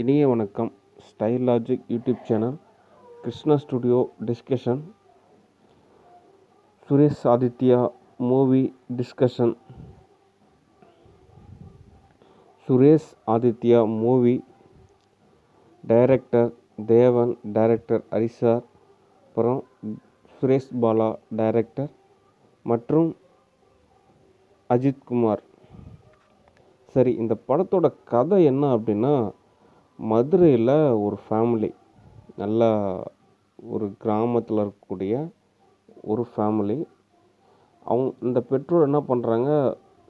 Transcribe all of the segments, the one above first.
இனிய வணக்கம். Style logic YouTube channel, Krishna studio discussion, Suresh Aditya movie discussion. Suresh Aditya movie director தேவன், director ஹரிசார், அப்புறம் சுரேஷ் பாலா டைரக்டர் மற்றும் அஜித்குமார். சரி, இந்த படத்தோட கதை என்ன அப்படின்னா, மதுரையில் ஒரு ஃபேமிலி, நல்லா ஒரு கிராமத்தில் இருக்கக்கூடிய ஒரு ஃபேமிலி. இந்த பெற்றோர் என்ன பண்ணுறாங்க,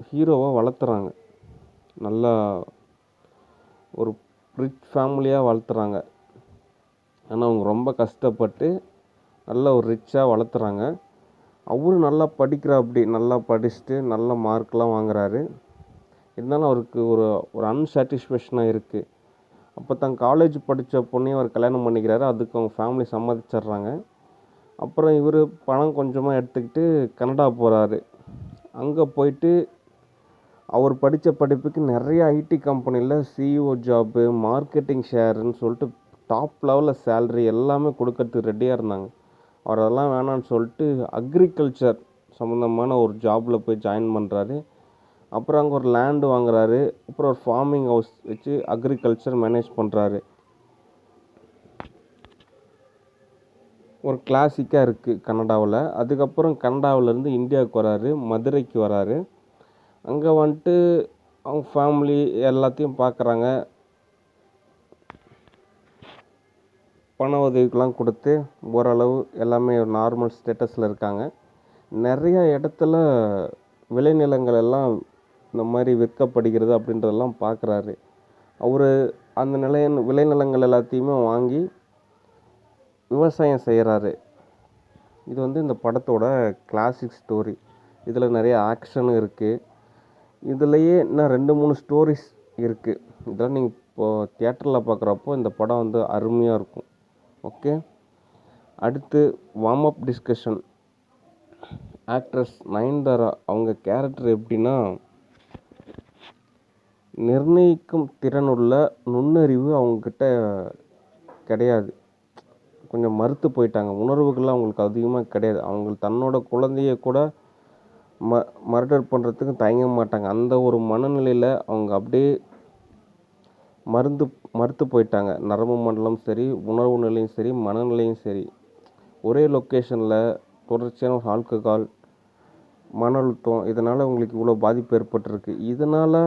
ஹீரோவை வளர்த்துறாங்க. நல்லா ஒரு ரிச் ஃபேமிலியாக வளர்த்துறாங்க. ஆனால் அவங்க ரொம்ப கஷ்டப்பட்டு நல்ல ஒரு ரிச்சாக வளர்த்துறாங்க. அவரும் நல்லா நல்லா படிச்சுட்டு நல்ல மார்க்லாம் வாங்குறாரு. இருந்தாலும் அவருக்கு ஒரு ஒரு அன்சாட்டிஸ்ஃபேக்ஷனாக இருக்குது. அப்போ தான் காலேஜ் படித்த பொண்ணையும் அவர் கல்யாணம் பண்ணிக்கிறாரு. அதுக்கு அவங்க ஃபேமிலி சம்மதிச்சிட்றாங்க. அப்புறம் இவர் பணம் கொஞ்சமாக எடுத்துக்கிட்டு கனடா போகிறாரு. அங்கே போயிட்டு அவர் படித்த படிப்புக்கு நிறைய ஐடி கம்பெனியில் சிஇஓ ஜாப்பு, மார்க்கெட்டிங் ஷேருன்னு சொல்லிட்டு டாப் லெவலில் சேல்ரி எல்லாமே கொடுக்கறதுக்கு ரெடியாக இருந்தாங்க. அவர் அதெல்லாம் வேணான்னு சொல்லிட்டு அக்ரிகல்ச்சர் சம்மந்தமான ஒரு ஜாபில் போய் ஜாயின் பண்ணுறாரு. அப்புறம் அங்கே ஒரு லேண்டு வாங்குறாரு. அப்புறம் ஒரு ஃபார்மிங் ஹவுஸ் வச்சு அக்ரிகல்ச்சர் மேனேஜ் பண்ணுறாரு. ஒரு கிளாசிக்காக இருக்குது கனடாவில். அதுக்கப்புறம் கனடாவிலேருந்து இந்தியாவுக்கு வராரு, மதுரைக்கு வராரு. அங்கே வந்துட்டு அவங்க ஃபேமிலி எல்லாத்தையும் பார்க்குறாங்க. பண உதவிக்கெலாம் கொடுத்து ஓரளவு எல்லாமே நார்மல் ஸ்டேட்டஸில் இருக்காங்க. நிறைய இடத்துல விளைநிலங்கள் எல்லாம் இந்த மாதிரி விற்கப்படுகிறது அப்படின்றதெல்லாம் பார்க்குறாரு. அவர் அந்த விளைநிலங்கள் எல்லாத்தையுமே வாங்கி விவசாயம் செய்கிறாரு. இது இந்த படத்தோட கிளாசிக் ஸ்டோரி. இதில் நிறைய ஆக்ஷனும் இருக்குது. இதுலேயே இன்னும் 2-3 ஸ்டோரிஸ் இருக்குது. இதெல்லாம் நீங்கள் இப்போது தியேட்டரில் பார்க்குறப்போ இந்த படம் அருமையாக இருக்கும். ஓகே, அடுத்து warm up discussion. Actress Nayanthara, அவங்க கேரக்டர் எப்படின்னா, நிர்ணயிக்கும் திறனுள்ள நுண்ணறிவு அவங்கக்கிட்ட கிடையாது. கொஞ்சம் மறுத்து போயிட்டாங்க. உணர்வுகள்லாம் அவங்களுக்கு அதிகமாக கிடையாது. அவங்க தன்னோட குழந்தைய கூட மர்டர் பண்ணுறதுக்கு தயங்க மாட்டாங்க. அந்த ஒரு மனநிலையில் அவங்க அப்படியே மறுத்து போயிட்டாங்க. நரம்பு மண்டலம் சரி, உணர்வு நிலையும் சரி, மனநிலையும் சரி. ஒரே லொக்கேஷனில் தொடர்ச்சியான ஆல்கஹால், மன அழுத்தம், இதனால் அவங்களுக்கு இவ்வளோ பாதிப்பு ஏற்பட்டிருக்கு. இதனால்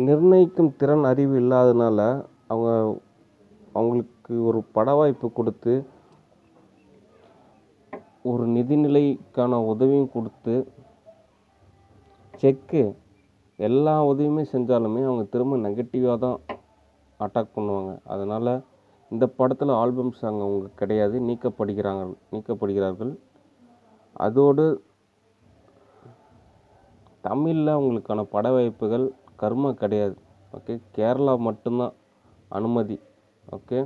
நிர்ணயிக்கும் திறன் அறிவு இல்லாதனால அவங்களுக்கு ஒரு பட வாய்ப்பு கொடுத்து, ஒரு நிதிநிலைக்கான உதவியும் கொடுத்து, செக்கு எல்லா உதவியுமே செஞ்சாலுமே அவங்க திரும்ப நெகட்டிவாக தான் அட்டாக் பண்ணுவாங்க. அதனால் இந்த படத்தில் ஆல்பம் சாங் அவங்க கிடையாது, நீக்கப்படுகிறார்கள். அதோடு தமிழில் அவங்களுக்கான பட வாய்ப்புகள் கர்மா கிடையாது. ஓகே, கேரளா மட்டும்தான் அனுமதி. ஓகே,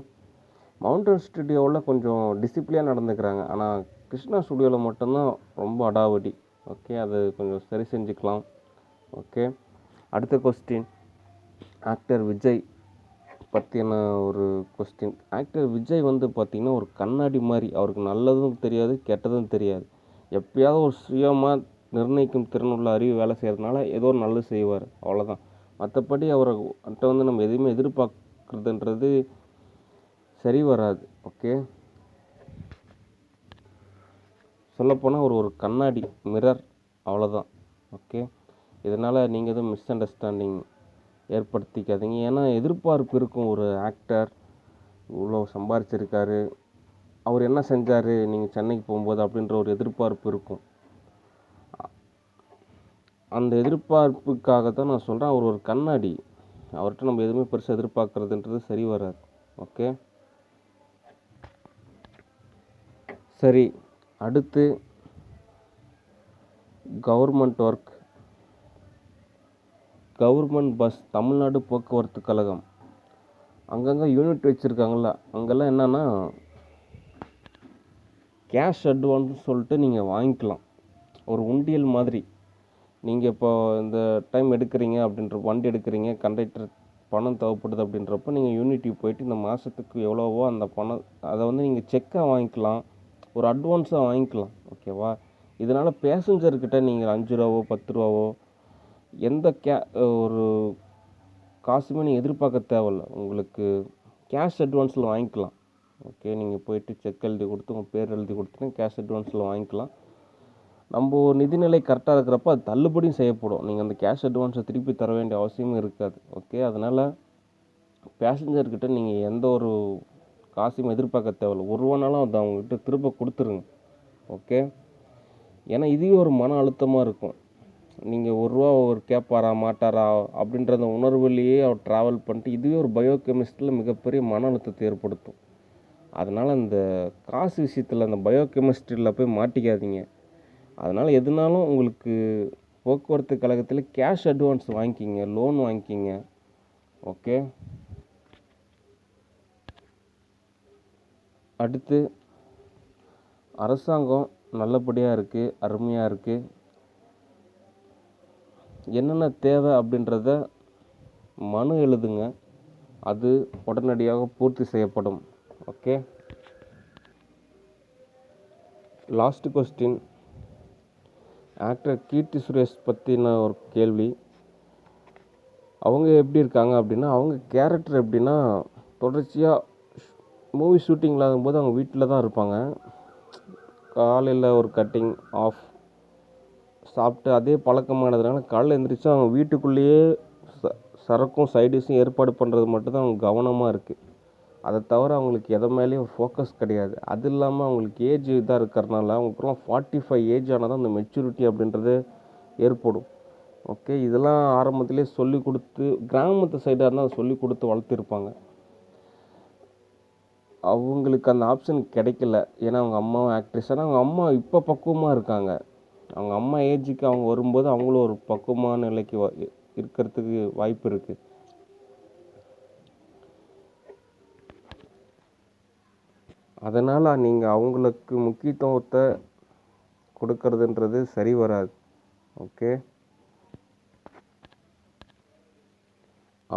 மவுண்டன் ஸ்டுடியோவில் கொஞ்சம் டிசிப்ளினாக நடந்துக்கிறாங்க. ஆனால் கிருஷ்ணா ஸ்டுடியோவில் மட்டும்தான் ரொம்ப அடாவடி. ஓகே, அது கொஞ்சம் சரி செஞ்சுக்கலாம். ஓகே, அடுத்த கொஸ்டின், ஆக்டர் விஜய் பற்றின ஒரு கொஸ்டின். ஆக்டர் விஜய் பார்த்திங்கன்னா ஒரு கண்ணாடி மாதிரி. அவருக்கு நல்லதும் தெரியாது, கெட்டதும் தெரியாது. எப்பயாவது ஒரு சுயமாக நிர்ணயிக்கும் திறனுள்ள அறிவு வேலை செய்கிறதுனால ஏதோ ஒரு நல்லது செய்வார், அவ்வளோதான். மற்றபடி அவர்கிட்ட நம்ம எதுவுமே எதிர்பார்க்குறதுன்றது சரி வராது. ஓகே, சொல்லப்போனால் ஒரு கண்ணாடி, மிரர், அவ்வளோதான். ஓகே, இதனால் நீங்கள் எதுவும் மிஸ் அண்டர்ஸ்டாண்டிங் ஏற்படுத்திக்காதீங்க. ஏன்னா எதிர்பார்ப்பு இருக்கும். ஒரு ஆக்டர் இவ்வளோ சம்பாரிச்சிருக்காரு, அவர் என்ன செஞ்சார் நீங்கள் சென்னைக்கு போகும்போது அப்படின்ற ஒரு எதிர்பார்ப்பு இருக்கும். அந்த எதிர்பார்ப்புக்காக தான் நான் சொல்கிறேன், அவர் ஒரு கண்ணாடி. அவர்கிட்ட நம்ம எதுவுமே பெருசாக எதிர்பார்க்குறதுன்றது சரி வராது. ஓகே, சரி, அடுத்து government work. Government bus, Tamil Nadu போக்குவரத்து கழகம் அங்கங்கே யூனிட் வச்சுருக்காங்கள, அங்கெல்லாம் என்னென்னா கேஷ் அட்வான்ஸ் சொல்லிட்டு நீங்கள் வாங்கிக்கலாம். ஒரு உண்டியல் மாதிரி. நீங்கள் இப்போ இந்த டைம் எடுக்கிறீங்க அப்படின்ற வண்டி எடுக்கிறீங்க, கண்டக்டர் பணம் தேவைப்படுது அப்படின்றப்போ நீங்கள் யூனிட்டி போயிட்டு இந்த மாதத்துக்கு எவ்வளோவோ அந்த பணம் அதை வந்து நீங்கள் செக்காக வாங்கிக்கலாம், ஒரு அட்வான்ஸாக வாங்கிக்கலாம். ஓகேவா? இதனால் பேசஞ்சர்கிட்ட நீங்கள் 5 ரூபாவோ 10 ரூபாவோ எந்த ஒரு காசுமே நீங்கள் எதிர்பார்க்க தேவையில்ல. உங்களுக்கு கேஷ் அட்வான்ஸில் வாங்கிக்கலாம். ஓகே, நீங்கள் போயிட்டு செக் எழுதி கொடுத்து உங்கள் பேர் எழுதி கொடுத்துட்டு கேஷ் அட்வான்ஸில் வாங்கிக்கலாம். நம்ம நிதிநிலை கரெக்டாக இருக்கிறப்ப அது தள்ளுபடியும் செய்யப்படும். நீங்கள் அந்த கேஷ் அட்வான்ஸை திருப்பி தர வேண்டிய அவசியமும் இருக்காது. ஓகே, அதனால் பேசஞ்சர்கிட்ட நீங்கள் எந்த ஒரு காசையும் எதிர்பார்க்க தேவையில்ல. ஒரு ரூபானாலும் அதை அவங்ககிட்ட திரும்ப கொடுத்துருங்க. ஓகே, ஏன்னா இதுவே ஒரு மன அழுத்தமாக இருக்கும். நீங்கள் ஒரு ரூபா ஒரு கேட்பாரா மாட்டாரா அப்படின்ற அந்த உணர்வுலேயே அவர் ட்ராவல் பண்ணிட்டு இதுவே ஒரு பயோகெமிஸ்ட்ரியில் மிகப்பெரிய மன அழுத்தத்தை ஏற்படுத்தும். அதனால் அந்த காசு விஷயத்தில் அந்த பயோகெமிஸ்ட்ரியில் போய் மாட்டிக்காதீங்க. அதனால் எதுனாலும் உங்களுக்கு போக்குவரத்து கழகத்தில் கேஷ் அட்வான்ஸ் வாங்கிக்கிங்க, லோன் வாங்கிக்கிங்க. ஓகே, அடுத்து அரசாங்கம் நல்லபடியாக இருக்குது, அருமையாக இருக்குது. என்னென்ன தேவை அப்படின்றத மனு எழுதுங்க, அது உடனடியாக பூர்த்தி செய்யப்படும். Okay, last question. Actor Keerthy Suresh பற்றின ஒரு கேள்வி. அவங்க எப்படி இருக்காங்க அப்படின்னா, அவங்க கேரக்டர் எப்படின்னா தொடர்ச்சியாக மூவி ஷூட்டிங் இல்லாதபோது அவங்க வீட்டில் தான் இருப்பாங்க. காலையில் ஒரு கட்டிங் ஆஃப் சாப்பிட்டு அதே பழக்கமானதுனால காலையில் எழுந்திரிச்சா அவங்க வீட்டுக்குள்ளேயே சரக்கும் சைடிஷும் ஏற்பாடு பண்ணுறது மட்டும்தான் அவங்க கவனமாக இருக்குது. அதை தவிர அவங்களுக்கு எதை மேலேயும் ஃபோக்கஸ் கிடையாது. அது இல்லாமல் அவங்களுக்கு ஏஜ் இதாக இருக்கிறனால அவங்களுக்குலாம் 45 ஏஜ் ஆனால் தான் அந்த மெச்சூரிட்டி அப்படின்றது ஏற்படும். ஓகே, இதெல்லாம் ஆரம்பத்திலே சொல்லி கொடுத்து கிராமத்து சைடாக இருந்தால் சொல்லி கொடுத்து வளர்த்திருப்பாங்க. அவங்களுக்கு அந்த ஆப்ஷன் கிடைக்கல. ஏன்னா அவங்க அம்மாவும் ஆக்ட்ரஸ். ஆனால் அவங்க அம்மா இப்போ பக்குவமாக இருக்காங்க. அவங்க அம்மா ஏஜுக்கு அவங்க வரும்போது அவங்களும் ஒரு பக்குவமான நிலைக்கு இருக்கிறதுக்கு வாய்ப்பு இருக்குது. அதனால் நீங்கள் அவங்களுக்கு முக்கியத்துவத்தை கொடுக்கறதுன்றது சரி வராது. ஓகே,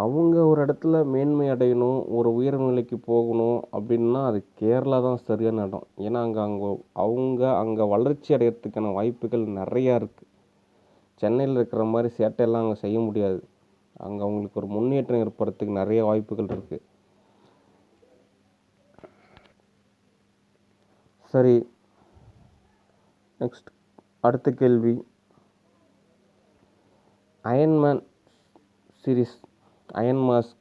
அவங்க ஒரு இடத்துல மேன்மை அடையணும், ஒரு உயர்நிலைக்கு போகணும் அப்படின்னா அது கேரளா தான் சரியான இடம். ஏன்னா அவங்க வளர்ச்சி அடையிறதுக்கான வாய்ப்புகள் நிறையா இருக்குது. சென்னையில் இருக்கிற மாதிரி சேட்டையெல்லாம் அங்கே செய்ய முடியாது. அங்கே அவங்களுக்கு ஒரு முன்னேற்றம் ஏற்படுறதுக்கு நிறைய வாய்ப்புகள் இருக்குது. சரி, நெக்ஸ்ட் அடுத்த கேள்வி. Iron Man series, iron mask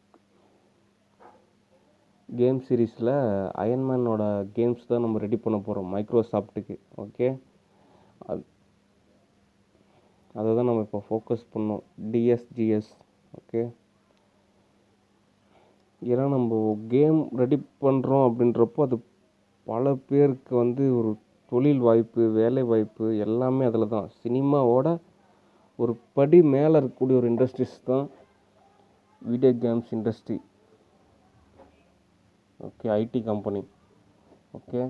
game சீரீஸில் அயன்மேனோட கேம்ஸ் தான் நம்ம ரெடி பண்ண போகிறோம் மைக்ரோசாஃப்ட்டுக்கு. ஓகே, அதை தான் நம்ம இப்போ ஃபோக்கஸ் பண்ணோம், டிஎஸ்ஜிஎஸ். ஓகே, ஏன்னா நம்ம கேம் ரெடி பண்ணுறோம் அப்படின்றப்போ அது பல பேருக்கு வந்து ஒரு தொழில் வாய்ப்பு, வேலை வாய்ப்பு எல்லாமே அதில் தான். சினிமாவோட ஒரு படி மேலே இருக்கக்கூடிய ஒரு இண்டஸ்ட்ரீஸ் தான் video games industry. Okay, IT company. Okay,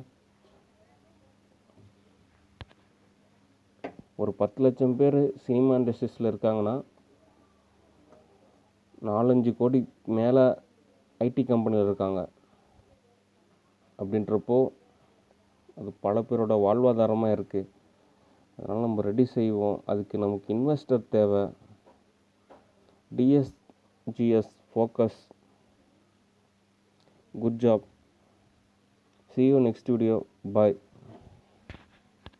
ஒரு 10 லட்சம் பேர் சினிமா இண்டஸ்ட்ரீஸில் இருக்காங்கன்னா 4-5 கோடி மேலே ஐடி கம்பெனியில் இருக்காங்க. அப்படின்றப்போ அது பல பேரோட வாழ்வாதாரமாக இருக்குது. அதனால் நம்ம ரெடி செய்வோம். அதுக்கு நமக்கு இன்வெஸ்டர் தேவை. DSGS focus. Good job. See you next video. Bye.